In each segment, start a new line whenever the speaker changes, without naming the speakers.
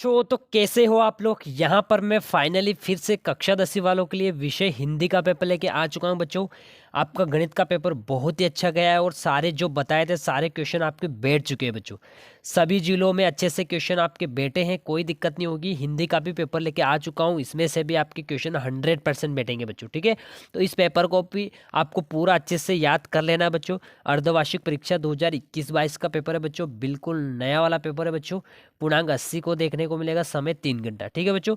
तो कैसे हो आप लोग। यहाँ पर मैं फाइनली फिर से कक्षा 10वीं वालों के लिए विषय हिंदी का पेपर लेके आ चुका हूँ बच्चों। आपका गणित का पेपर बहुत ही अच्छा गया है और सारे जो बताए थे सारे क्वेश्चन आपके बैठ चुके हैं बच्चों। सभी जिलों में अच्छे से क्वेश्चन आपके बैठे हैं, कोई दिक्कत नहीं होगी। हिंदी का भी पेपर लेके आ चुका हूँ, इसमें से भी आपके क्वेश्चन 100% बैठेंगे बच्चों, ठीक है। तो इस पेपर को भी आपको पूरा अच्छे से याद कर लेना है बच्चों। अर्धवार्षिक परीक्षा 2021-22 का पेपर है बच्चों, बिल्कुल नया वाला पेपर है बच्चों। पूर्णांक 80 को देखने को मिलेगा, समय 3 घंटा, ठीक है बच्चों।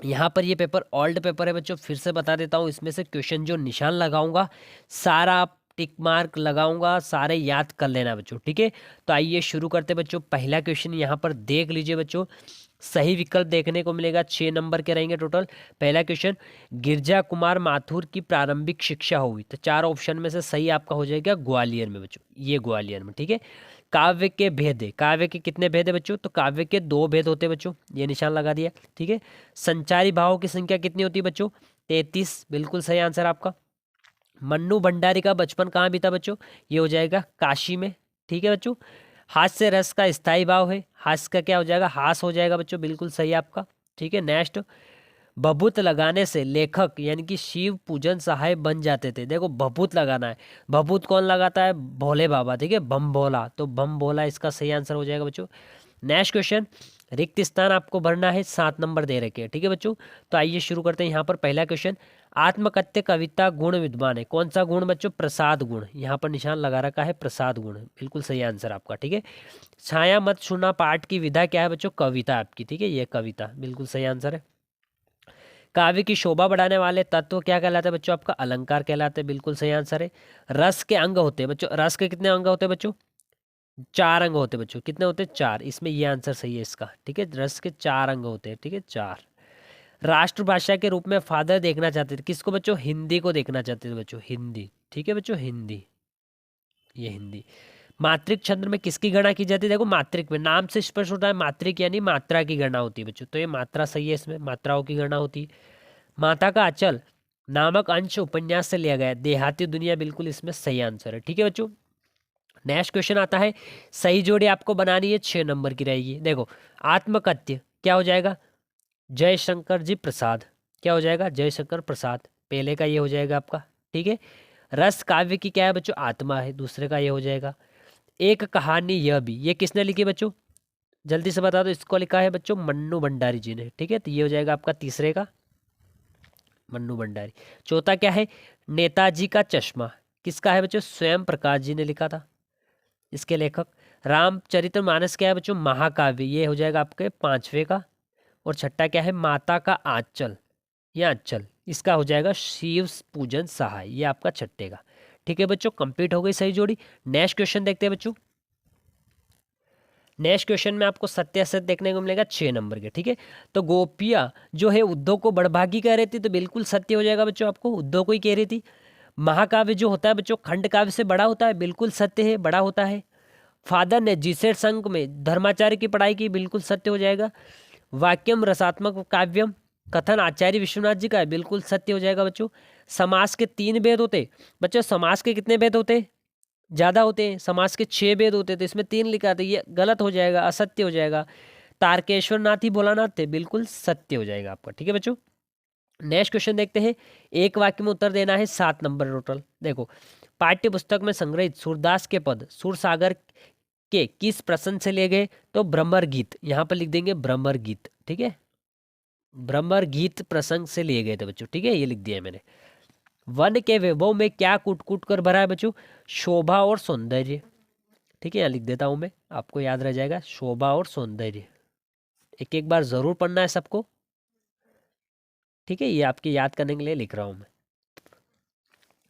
यहाँ पर ये पेपर ओल्ड पेपर है बच्चों, फिर से बता देता हूँ। इसमें से क्वेश्चन जो निशान लगाऊंगा सारा आप टिक मार्क लगाऊंगा, सारे याद कर लेना बच्चों, ठीक है। तो आइए शुरू करते बच्चों। पहला क्वेश्चन यहाँ पर देख लीजिए बच्चों, सही विकल्प देखने को मिलेगा, 6 नंबर के रहेंगे टोटल। पहला क्वेश्चन, गिरजा कुमार माथुर की प्रारंभिक शिक्षा हुई, तो 4 ऑप्शन में से सही आपका हो जाएगा ग्वालियर में बच्चों, ये ग्वालियर में, ठीक है। काव्य के भेद है, काव्य के कितने भेद है बच्चों, तो काव्य के 2 भेद होते हैं बच्चों, ये निशान लगा दिया, ठीक है। संचारी भावों की संख्या कितनी होती है बच्चों, 33, बिल्कुल सही आंसर आपका। मन्नू भंडारी का बचपन कहाँ बीता बच्चों, ये हो जाएगा काशी में, ठीक है बच्चों। हास्य रस का स्थायी भाव है, हास्य का क्या हो जाएगा, हास हो जाएगा बच्चों, बिल्कुल सही आपका, ठीक है। नेक्स्ट, भभूत लगाने से लेखक यानी कि शिव पूजन सहाय बन जाते थे। देखो भभूत लगाना है, भभूत कौन लगाता है, भोले बाबा, ठीक है, बम भोला, तो बम भोला इसका सही आंसर हो जाएगा बच्चों। नेक्स्ट क्वेश्चन, रिक्त स्थान आपको भरना है, 7 नंबर दे रखे हैं, ठीक है बच्चों। तो आइए शुरू करते हैं। यहाँ पर पहला क्वेश्चन, आत्मकथ्य कविता गुण विद्वान है, कौन सा गुण बच्चों, प्रसाद गुण, यहाँ पर निशान लगा रखा है, प्रसाद गुण, बिल्कुल सही आंसर आपका, ठीक है। छाया मत छूना पाठ की विधा क्या है बच्चों, कविता आपकी, ठीक है, ये कविता, बिल्कुल सही आंसर है। काव्य की शोभा बढ़ाने वाले तत्व क्या कहलाते हैं बच्चों, आपका अलंकार कहलाते हैं, बिल्कुल सही आंसर है। रस के अंग होते हैं बच्चों, रस के कितने अंग होते हैं बच्चों, 4 अंग होते हैं बच्चों, कितने होते हैं, 4, इसमें ये आंसर सही है इसका, ठीक है। रस के 4 अंग होते हैं, ठीक है, 4। राष्ट्रभाषा के रूप में फादर देखना चाहते थे किसको बच्चों, हिंदी को देखना चाहते थे बच्चों, हिंदी, ठीक है बच्चों, हिंदी, ये हिंदी। मात्रिक छंद में किसकी गणना की जाती है, देखो मात्रिक में नाम से स्पष्ट होता है, मात्रिक यानी मात्रा की गणना होती है बच्चों, तो ये मात्रा सही है, इसमें मात्राओं की गणना होती है। माता का अचल नामक अंश उपन्यास से लिया गया है, देहाती दुनिया, बिल्कुल इसमें सही आंसर है, ठीक है बच्चों। नेक्स्ट क्वेश्चन आता है, सही जोड़ी आपको बनानी है, 6 नंबर की रहेगी। देखो आत्मकथ्य क्या हो जाएगा, जयशंकर जी प्रसाद, क्या हो जाएगा, जयशंकर प्रसाद, पहले का ये हो जाएगा आपका, ठीक है। रस काव्य की क्या है बच्चों, आत्मा है, दूसरे का ये हो जाएगा। एक कहानी यह भी, ये किसने लिखी बच्चों, जल्दी से बता दो, इसको लिखा है बच्चों मन्नू भंडारी जी ने, ठीक है, तो ये हो जाएगा आपका तीसरे का, मन्नू भंडारी। चौथा क्या है, नेताजी का चश्मा, किसका है बच्चों, स्वयं प्रकाश जी ने लिखा था, इसके लेखक। रामचरितमानस क्या है बच्चों, महाकाव्य, ये हो जाएगा आपके 5वें का। और छठा क्या है, माता का आंचल या अंचल, इसका हो जाएगा शिव पूजन सहाय, ये आपका छठे का, ठीक है बच्चों। कंप्लीट हो गई सही जोड़ी। नेक्स्ट क्वेश्चन देखते हैं बच्चों। नेक्स्ट क्वेश्चन में आपको सत्य असत्य देखने को मिलेगा, 6 नंबर के, ठीक है। तो गोपिया जो है उद्धव को बड़भागी कह रही थी, तो बिल्कुल सत्य हो जाएगा बच्चों, आपको उद्धव को ही कह रही थी। महाकाव्य जो होता है बच्चों खंड काव्य से बड़ा होता है, बिल्कुल सत्य है, बड़ा होता है। फादर ने जीसेट संघ में धर्माचार्य की पढ़ाई की, बिल्कुल सत्य हो जाएगा। वाक्यम रसात्मक काव्यम कथन आचार्य विश्वनाथ जी का है, बिल्कुल सत्य हो जाएगा बच्चों। समास के 3 भेद होते बच्चों, समास के कितने भेद होते, ज्यादा होते हैं, समास के 6 भेद होते, तो इसमें 3 लिखा था, ये गलत हो जाएगा, असत्य हो जाएगा। तारकेश्वर नाथ ही भोलानाथ थे, बिल्कुल सत्य हो जाएगा आपका, ठीक है बच्चों। नेक्स्ट क्वेश्चन देखते हैं। एक वाक्य में उत्तर देना है, 7 नंबर टोटल। देखो पाठ्य पुस्तक में संग्रहित सूरदास के पद सुरसागर के किस प्रसंग से लिए गए, तो भ्रमर गीत, यहाँ पर लिख देंगे भ्रमर गीत, ठीक है, भ्रमर गीत प्रसंग से लिए गए थे बच्चों, ठीक है, ये लिख दिया है मैंने। वन के वैभव में क्या कूट कूट कर भरा है बच्चों, शोभा और सौंदर्य, ठीक है, यहाँ लिख देता हूं मैं, आपको याद रह जाएगा, शोभा और सौंदर्य, एक एक बार जरूर पढ़ना है सबको, ठीक है, ये आपके याद करने के लिए लिख रहा हूं मैं।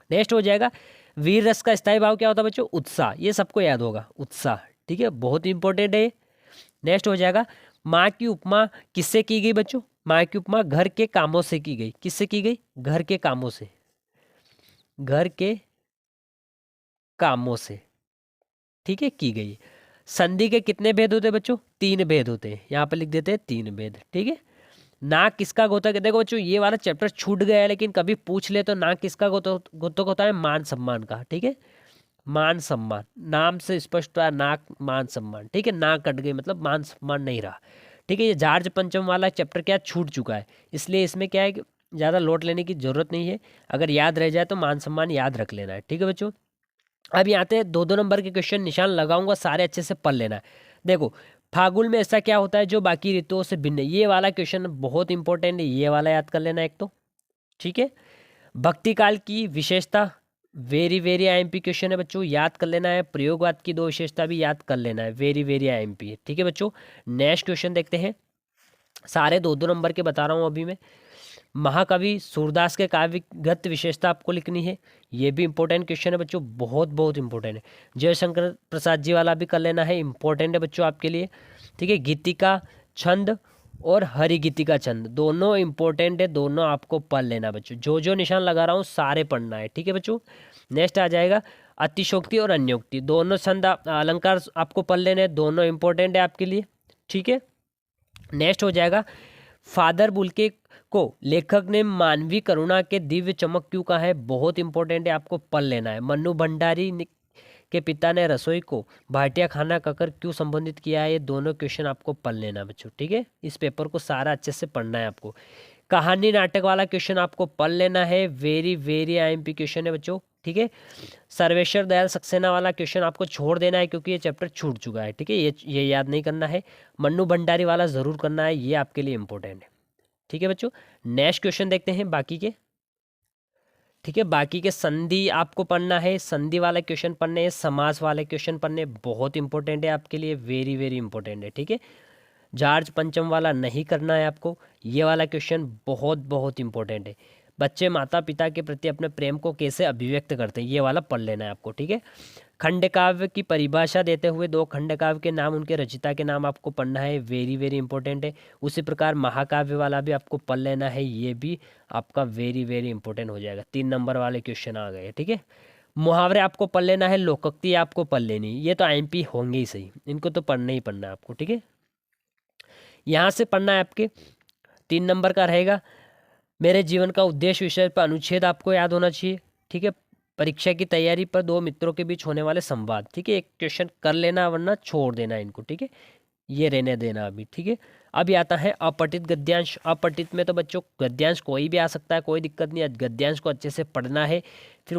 नेक्स्ट हो जाएगा, वीर रस का स्थायी भाव क्या होता है बच्चों, उत्साह, ये सबको याद होगा, उत्साह, ठीक है, बहुत इंपॉर्टेंट है। नेक्स्ट हो जाएगा, माँ की उपमा किससे की गई बच्चों, माँ की उपमा घर के कामों से की गई, किससे की गई, घर के कामों से, घर के कामों से, ठीक है, की गई। संधि के कितने भेद होते हैं बच्चों, 3 भेद होते हैं, यहाँ पे लिख देते हैं 3 भेद, ठीक है। नाक किसका गोतक है, देखो बच्चों ये वाला चैप्टर छूट गया है, लेकिन कभी पूछ ले तो नाक किसका गोतक होता है, मान सम्मान का, ठीक है, मान सम्मान, नाम से स्पष्ट हुआ नाक मान सम्मान, ठीक है, नाक कट गई मतलब मान सम्मान नहीं रहा, ठीक है। ये जॉर्ज पंचम वाला चैप्टर क्या छूट चुका है, इसलिए इसमें क्या है कि ज़्यादा लोड लेने की ज़रूरत नहीं है। अगर याद रह जाए तो मान सम्मान याद रख लेना है। ठीक है बच्चों, अब यहाँ पे 2-2 नंबर के क्वेश्चन निशान लगाऊंगा, सारे अच्छे से पढ़ लेना है। देखो, फागुन में ऐसा क्या होता है जो बाकी ऋतुओं से भिन्न है, ये वाला क्वेश्चन बहुत इंपॉर्टेंट है, ये वाला याद कर लेना एक तो। ठीक है। भक्ति काल की विशेषता, वेरी वेरी आईएमपी क्वेश्चन है बच्चों, याद कर लेना है। प्रयोगवाद की 2 विशेषता भी याद कर लेना है, वेरी वेरी आईएमपी है। ठीक है बच्चों, नेक्स्ट क्वेश्चन देखते हैं, सारे 2-2 नंबर के बता रहा हूँ अभी मैं। महाकवि सूरदास के काव्यगत विशेषता आपको लिखनी है, ये भी इंपॉर्टेंट क्वेश्चन है बच्चों, बहुत बहुत इंपॉर्टेंट है। जयशंकर प्रसाद जी वाला भी कर लेना है, इंपॉर्टेंट है बच्चों आपके लिए। ठीक है, गीतिका छंद और हरिगीतिका छंद दोनों इंपॉर्टेंट है, दोनों आपको पढ़ लेना बच्चों। जो जो निशान लगा रहा हूँ सारे पढ़ना है। ठीक है बच्चों, नेक्स्ट आ जाएगा अतिशोक्ति और अन्योक्ति, दोनों छंद अलंकार आपको पढ़ लेने हैं, दोनों इंपॉर्टेंट है आपके लिए। ठीक है, नेक्स्ट हो जाएगा फादर बुल्के को लेखक ने मानवीय करुणा के दिव्य चमक क्यों कहा है, बहुत इंपॉर्टेंट है, आपको पढ़ लेना है। मन्नू भंडारी के पिता ने रसोई को भाटिया खाना कहकर क्यों संबोधित किया है, ये दोनों क्वेश्चन आपको पढ़ लेना बच्चों। ठीक है, इस पेपर को सारा अच्छे से पढ़ना है आपको। कहानी नाटक वाला क्वेश्चन आपको पढ़ लेना है, वेरी वेरी आईएमपी क्वेश्चन है बच्चों। ठीक है, सर्वेश्वर दयाल सक्सेना वाला क्वेश्चन आपको छोड़ देना है क्योंकि ये चैप्टर छूट चुका है। ठीक है, ये याद नहीं करना है। मन्नू भंडारी वाला ज़रूर करना है, ये आपके लिए इंपॉर्टेंट है। ठीक है बच्चों, नेक्स्ट क्वेश्चन देखते हैं बाकी के। ठीक है, बाकी के संधि आपको पढ़ना है, संधि वाले क्वेश्चन पढ़ने हैं, समास वाले क्वेश्चन पढ़ने, बहुत इंपॉर्टेंट है आपके लिए, वेरी वेरी इंपॉर्टेंट है। ठीक है, जॉर्ज पंचम वाला नहीं करना है आपको, ये वाला क्वेश्चन बहुत बहुत इंपॉर्टेंट है। बच्चे माता पिता के प्रति अपने प्रेम को कैसे अभिव्यक्त करते हैं, ये वाला पढ़ लेना है आपको। ठीक है, खंड काव्य की परिभाषा देते हुए 2 खंड काव्य के नाम, उनके रचयिता के नाम आपको पढ़ना है, वेरी वेरी इंपॉर्टेंट है। उसी प्रकार महाकाव्य वाला भी आपको पढ़ लेना है, ये भी आपका वेरी वेरी इंपॉर्टेंट हो जाएगा। 3 नंबर वाले क्वेश्चन आ गए। ठीक है, मुहावरे आपको पढ़ लेना है, लोकोक्ति आपको पढ़ लेनी, ये तो आईएमपी होंगे ही सही, इनको तो पढ़ना ही पढ़ना है आपको। ठीक है, यहाँ से पढ़ना है आपके 3 नंबर का रहेगा, मेरे जीवन का उद्देश्य विषय पर अनुच्छेद आपको याद होना चाहिए। ठीक है, परीक्षा की तैयारी पर 2 मित्रों के बीच होने वाले संवाद। ठीक है, एक क्वेश्चन कर लेना वरना छोड़ देना इनको। ठीक है, ये रहने देना अभी। ठीक है, अभी आता है अपठित गद्यांश। अपठित में तो बच्चों गद्यांश कोई भी आ सकता है, कोई दिक्कत नहीं है, गद्यांश को अच्छे से पढ़ना है, फिर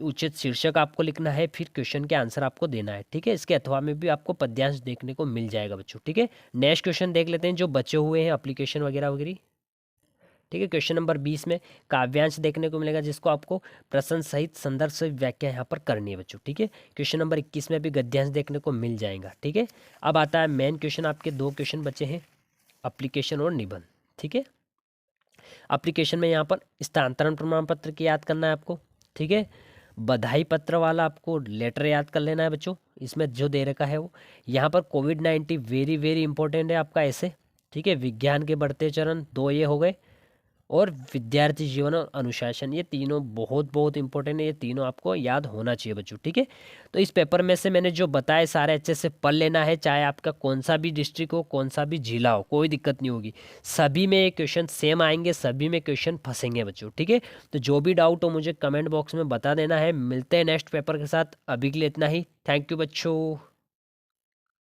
उचित शीर्षक आपको लिखना है, फिर क्वेश्चन के आंसर आपको देना है। ठीक है, इसके अथवा में भी आपको पद्यांश देखने को मिल जाएगा बच्चों। ठीक है, नेक्स्ट क्वेश्चन देख लेते हैं जो बचे हुए हैं, एप्लीकेशन वगैरह वगैरह। ठीक है, क्वेश्चन नंबर 20 में काव्यांश देखने को मिलेगा, जिसको आपको प्रश्न सहित संदर्भ से व्याख्या यहाँ पर करनी है बच्चों। ठीक है, क्वेश्चन नंबर 21 में भी गद्यांश देखने को मिल जाएगा। ठीक है, अब आता है मेन क्वेश्चन, आपके 2 क्वेश्चन बचे हैं, एप्लीकेशन और निबंध। ठीक है, एप्लीकेशन में यहाँ पर स्थानांतरण प्रमाण पत्र की याद करना है आपको। ठीक है, बधाई पत्र वाला आपको लेटर याद कर लेना है बच्चों, इसमें जो दे रखा है वो। यहाँ पर कोविड-19 वेरी वेरी इंपॉर्टेंट है आपका ऐसे। ठीक है, विज्ञान के बढ़ते चरण 2 ये हो गए, और विद्यार्थी जीवन और अनुशासन, ये तीनों बहुत बहुत इंपॉर्टेंट है, ये तीनों आपको याद होना चाहिए बच्चों। ठीक है, तो इस पेपर में से मैंने जो बताए सारे अच्छे से पढ़ लेना है, चाहे आपका कौन सा भी डिस्ट्रिक्ट हो, कौन सा भी जिला हो, कोई दिक्कत नहीं होगी, सभी में ये क्वेश्चन सेम आएंगे, सभी में क्वेश्चन फंसेंगे बच्चों। ठीक है, तो जो भी डाउट हो मुझे कमेंट बॉक्स में बता देना है। मिलते हैं नेक्स्ट पेपर के साथ, अभी के लिए इतना ही। थैंक यू बच्चों।